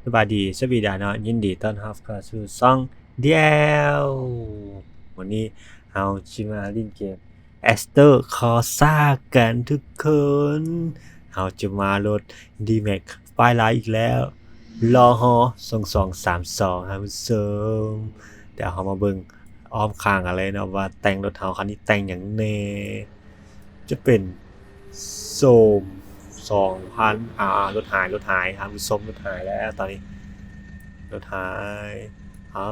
สวัสดีสวีดาเนาะยินดีต้อนรับเข้าสู่ช่องเดียววันนี้เราจะมาเล่นเกม Astor Corsa กันทุกคนเราจะมาลด D-Max ไฟล์ไลน์อีกแล้วรอฮอ2232ครับผู้ชมเดี๋ยวเรามาเบิ่งอ้อมข้างอะไรเนาะว่าแต่งรถเราคันนี้แต่งอย่างแน่จะเป็นโซม2,000รถหายครับผู้ชมรถหายแล้วตอนนี้รถหายเอา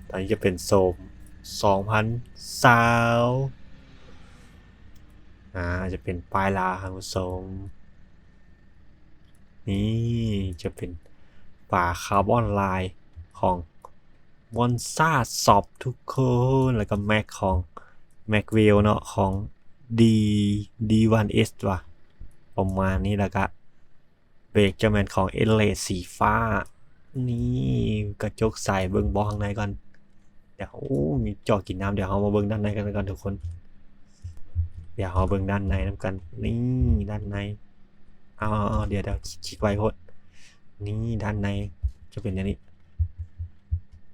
ตอนนี้จะเป็นโซม2,000ซาวจะเป็นปลายลาครับผู้ชมนี่จะเป็นฝาคาร์บอนไลน์ของวอนซ่าซอบทุกคนแล้วก็แม็กของแม็กเวลเนาะของ D D1S ว่ะประมาณนี้แล้วก็เบรกจะเป็นของเอเลสีฟ้านี่กระจกใส่เบิ้งบอข้างในก่อนเดี๋ยวมีจอกินน้ำเดี๋ยวเรามาเบิ้งด้านในกันก่อนทุกคนเดี๋ยวเราเบิ้งด้านในน้ำกันนี่ด้านในเอาเดี๋ยวคลิกไว้พดนี่ด้านในจะเป็นอย่างนี้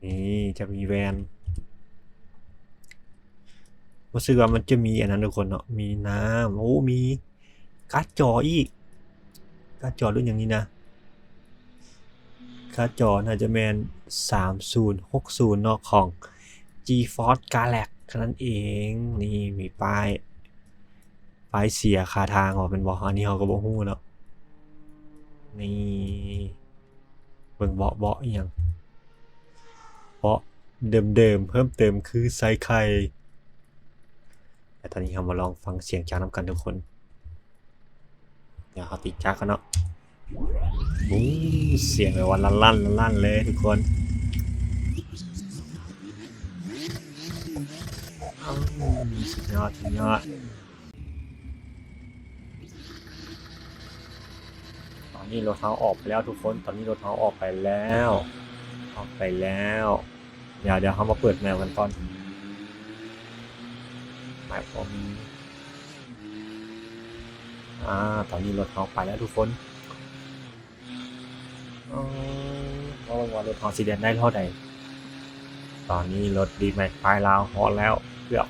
นี่จะมีแวนรู้สึกว่ามันจะมีอันนั้นทุกคนเนาะมีน้ำมีการ์ดจออีกการ์ดจอรุ่นอย่างนี้นะการ์ดจอน่าจะเป็น3060เนาะของ GeForce Galaxy นั่นเองนี่มีป้ายเสียคาทางเป็นบอกอันนี้เขาก็บอกฮู้เนาะนี่เบิ่งเบาะอย่างเบาะเดิมเพิ่มเติมคือไซส์ไข่แต่ตอนนี้เรามาลองฟังเสียงจากน้ำกันทุกคนเดี๋ยวเขาติดจักกันเนาะเสียงแบบว่าลั่นเลยทุกคนสุดยอดตอนนี้รถเขาออกไปแล้วทุกคนตอนนี้รถเขาออกไปแล้วเดี๋ยวเขามาเปิดแมวกันก่อนหมายความตอนนี้รถเขาไปแล้วทุกคนเพราะว่ารถเขาสีแดงได้เท่าไหร่ตอนนี้รถดีแม็กปลายลาวฮอดแล้วเกือบ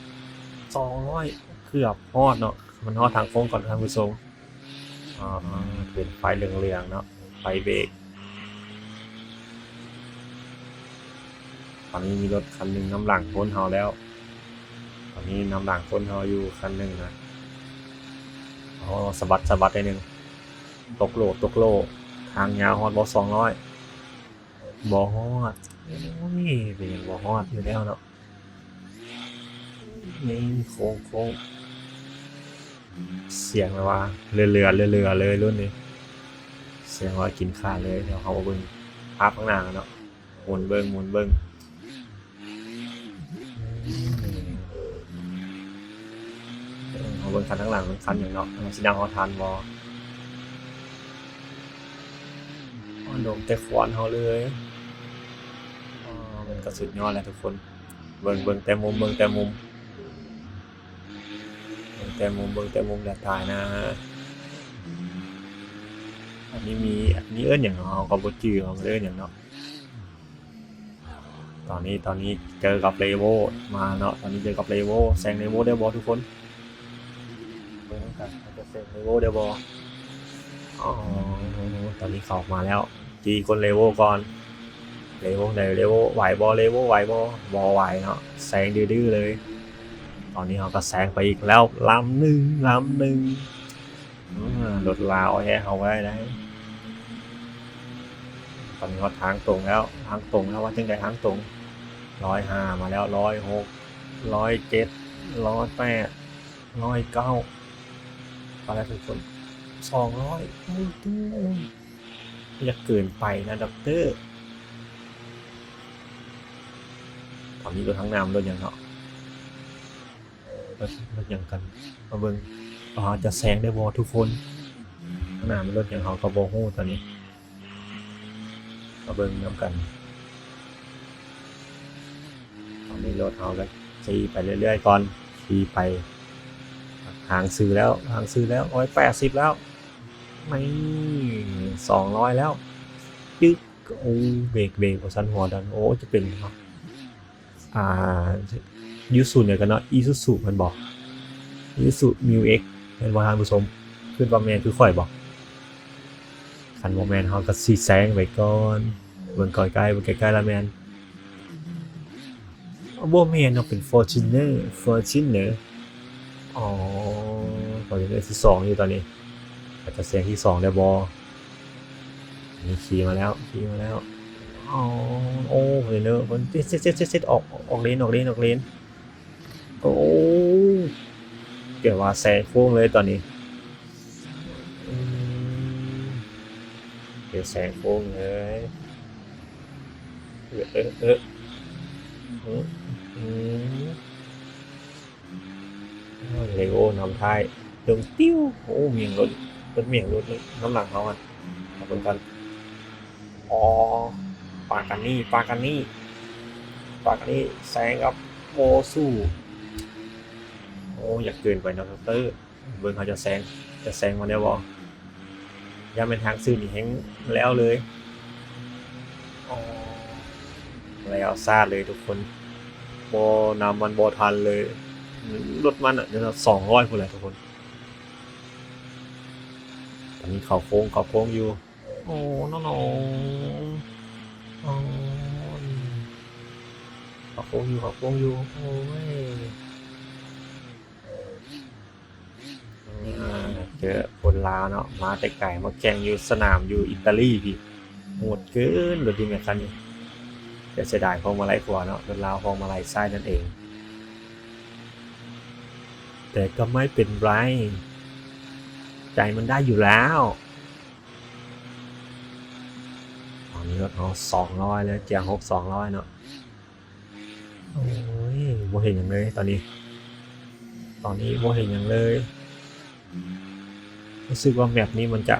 200เกือบฮอดเนาะมันฮอดทางโค้งก่อนทางผู้ชมเป็นไฟเหลืองๆเนาะไฟเบรกตอนนี้มีรถคันหนึ่งน้ำหลังพ้นเฮาแล้วตอนนี้น้ำหลังพ้นเฮาอยู่คันหนึ่งนะสะบัดได้หนึ่งตกโลทางยาวฮอดบ่200บ่ฮอดเป็นยังบ่ฮอดอยู่แล้วเนาะนี่โค้งเสียงเลยว่าเรือเลยรุ่นนี้เสียงว่ากินขาเลยเดี๋ยวเขาเบิ่งภาพข้างหน้าเนาะหมุนเบิ่งเขาเบิ่งคันข้างหลังมันคันอย่างเนาะมันสิดังเขาทานบ่โดมแต่ฟอนเขาเลยมันก็สุดยอดแล้วทุกคนเบิ่งแต่มุมเดี๋ยวถ่ายนะอันนี้เอิ้นอย่างเนาะก็บ่จื้อเขาเอิ้นอย่างเนาะตอนนี้เจอกับเลโวมาเนาะตอนนี้เจอกับเลโวแซงเลโวได้บ่ทุกคนเบิ่งกันจะแซงเลโวได้บ่ตอนนี้เขาออกมาแล้วจีคนเลโวก่อนเลโวไหวบ่เลโวไหวบ่ไหวเนาะแซงดื้อเลยตอนนี้เขาก็แซงไปอีกแล้วลำหนึ่งรถลาวเอาไว้ได้ตอนนี้เขาทางตรงแล้วว่าจังได๋ทางตรง105มาแล้ว106 107 108 109พอแล้วทุกคน200อย่าเกินไปนะด็อกเตอร์ตอนนี้รถทั้งน้ำรถยังเนาะรถยังกันมาเบิ่งจะแซงได้บ่ทุกคนข้างหน้ามันรถยังเขาก็บ่ฮู้ตอนนี้มาเบิ่งนํกันตอนนี้รถเขาก็ขี่ไปเรื่อยๆก่อนขี่ไปห่างซื้อแล้ว180แล้ว ไม่200แล้วจึ๊กโอ้เบรกสันหัวดันโอ้จะเป็นครับอ่ายูสุเนี่ยกันเนาะอีซูซูมันบอกอีซูมิวเอ็กเป็นว่าท่านผู้ชมขึ้นว่าแมนคือข่อยบอกคันว่าแมนเขาก็สีแซงไปก่อนเบิ่งใกล้ๆเบิ่งใกล้ๆละแมนบ่แมนเนาะเป็น Fortuner อ๋อ Fortuner ที่2อยู่ตอนนี้อาจจะแซงที่2ได้บ่นี่ขี่มาแล้วอ๋อโอ้เนอะมันเซตออกเลนโอ้เกี่ยวว่าแซงโค้งเลยตอนนี้เดี๋ยวแซงโค้งเลยเลโก้นำท้ายตรงติ้วโอ้เมียงรถเมียงรถน้ำหนักเขาอ่ะขอบคุณกันอ๋อปากันนี่แซงกับโมสู้โอ้อยากเกินไปนะเตอร์เบิร์นเขาจะแซงมาได้บ่ยังเป็นทางซื่อนี่แห้งแล้วเลยอ๋อแล้วซาดเลยทุกคนโบนำมันโบทันเลยรถมันอ่ะเดี๋ยว200คนแหละทุกคนตอนนี้เขาโค้งอยู่โอ้น้องๆอ๋อเขาโค้งอยู่โอ้ยเจอคนลาวเนาะมาแต่ไก่มาแข่งอยู่สนามอยู่อิตาลีพี่โหดเกินรถดีแม็กคันนี้จะเสียดายพวงมาลัยขวาเนาะรถลาวพวงมาลัยซ้ายนั่นเองแต่ก็ไม่เป็นไรใจมันได้อยู่แล้วตอนนี้รถเขา200แล้วเจียง6 200เนาะโอ้ยโมเห็นอย่างเลยตอนนี้โมเห็นอย่างเลยรู้สึกว่าแมปนี้มันจะ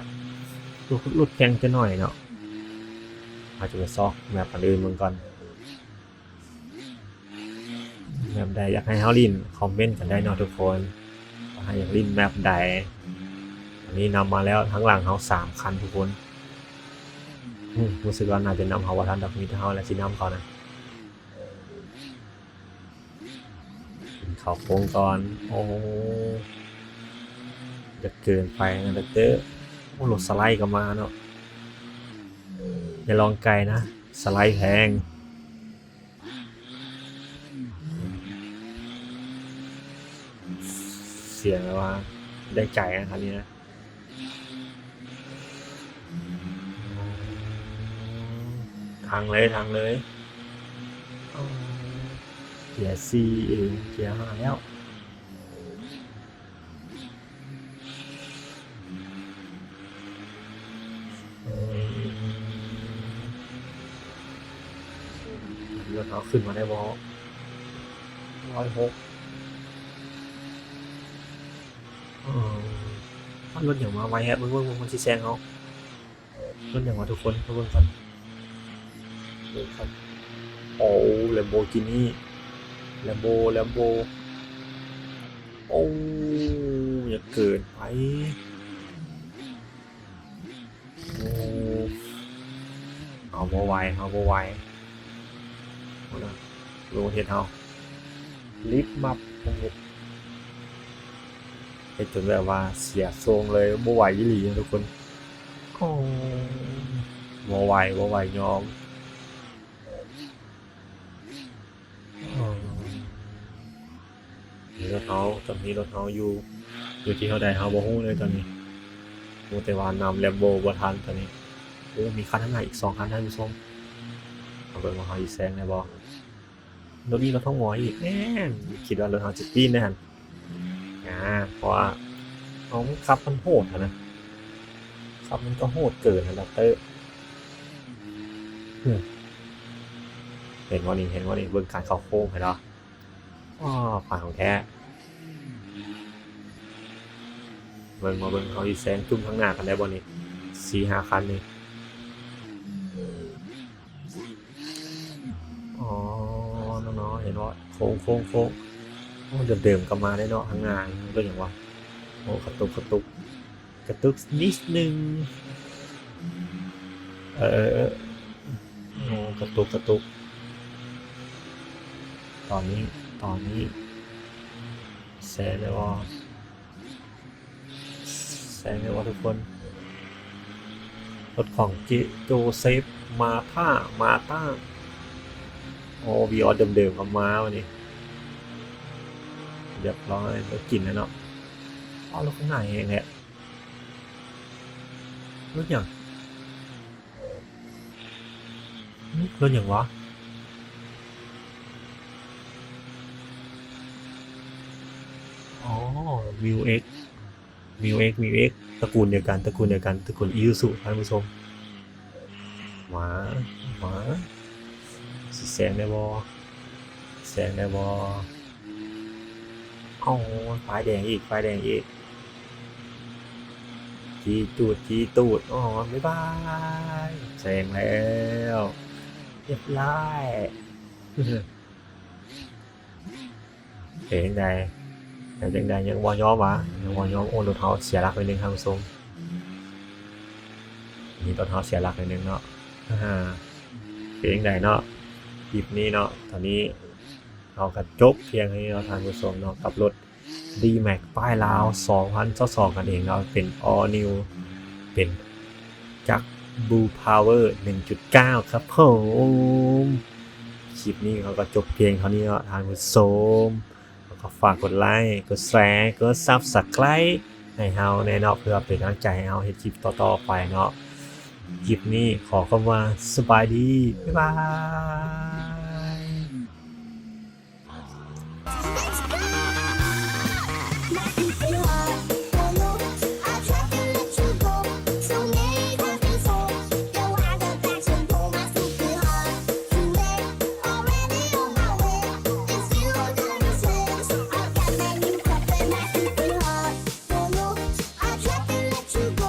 ลุดแข่งจะหน่อยเนาะอาจจะไปซอกแมปอื่นมึงก่อนแมปใดอยากให้เฮาลินคอมเมนต์กันได้เนาะทุกคนให้อยากลินแมปใดอันนี้นำมาแล้วทั้งหลังเขา3คันทุกคนรู้สึกว่าน่าจะนำเขาว่าทันดอกมีเฮาและสินำเขานะเขาโค้งก่อนโอ้จะเกินไปนะเด้อโอ้รถสไลด์ก็มาเนาะอย่าลองไกลนะสไลด์แพงเสียงแล้วว่าได้ใจนะครับนี่นะทางเลยเกียร์4เองเกียร์5แล้วรถเขาขึ้นมาได้บอ106มันรถอย่างมาไวฮะเบิ่งมันสิแซงเขารถอย่างมาทุกคนเบิ่งกันครับโอ้แลมโบกินี่แลมโบโอ้อย่าเกินไปโอ้เอาบ่ไหวโลเฮ็ดเฮาลิฟต์มับเฮ็ดจนแบบว่าเสียทรงเลยบ่ไหวอีหลีทุกคนโอ้บ่ไหวยอมรถเฮาตอนนี้รถเฮาอยู่ที่เท่าใดเฮาบ่ฮู้เลยตอนนี้รู้แต่ว่านำแลมโบบ่ทันตอนนี้โอ้มีคันข้างหน้าอีก2คันท่านผู้ชมเอาเบิ่งว่าเฮาสิแซงได้บ่รถนี้รถท้องหมออีกแน่คิดว่ารถเฮาจะปีนแน่นเพราะว่าเอาขับมันโหดนะขับมันก็โหดเกินนะด็อกเตอร์เห็นว่านี่เบิ่งการเข้าโค้งเห็นเนาะผ่านของแท้เบิ่งเขาอีแซงจุ่มข้างหน้ากันได้บ่นี่ 4-5 คันนี่เนาะเห็นว่าโค้งเดิมๆกลับมาได้เนาะข้างหน้าก็อย่างว่าโอ้กระตุก กระตุกนิดนึงเออโอ้กระตุกตอนนี้แซงเลยวะทุกคนรถของโจเซฟมาต้าโอ้วีออเดิมๆกับมาวันนี้เรียบร้อยแล้วกินแล้วเนาะอ๋อรถข้างในเองเนี่ยรถอย่างวะอ๋อมิวเอ็กตระกูลเดียวกันตระกูลอิซูซุท่านผู้ชมหมาสิแซงได้บ่อ๋อไฟแดงอีกจี้ตูดอ๋อบ๊ายบายแซงแล้วเรียบร้อยเองใดยังวอยอมวะยังวอยอมโอ้รถเฮาเสียหลักไปนึงท่านผู้ชมนี่รถเฮาเสียหลักไปนึงเนาะเองใดเนาะคลิปนี้เนาะตอนนี้เราก็จบเพียงนี้เนาะท่านผู้ชมเนาะกับรถ D-Max ป้ายลาว2022กันเองเนาะเป็น All New เป็นจักร Blue Power 1.9 ครับผมคลิปนี้เขาก็จบเพียงเท่านี้เนาะท่านผู้ชมก็ฝากกดไลค์กดแชร์กด Subscribe ให้เฮาแน่เนาะเพื่อเป็นกำลังใจให้เฮาเฮ็ดคลิปต่อๆไปเนาะคลิปนี้ขอคำว่าสบายดีบ๊ายบาย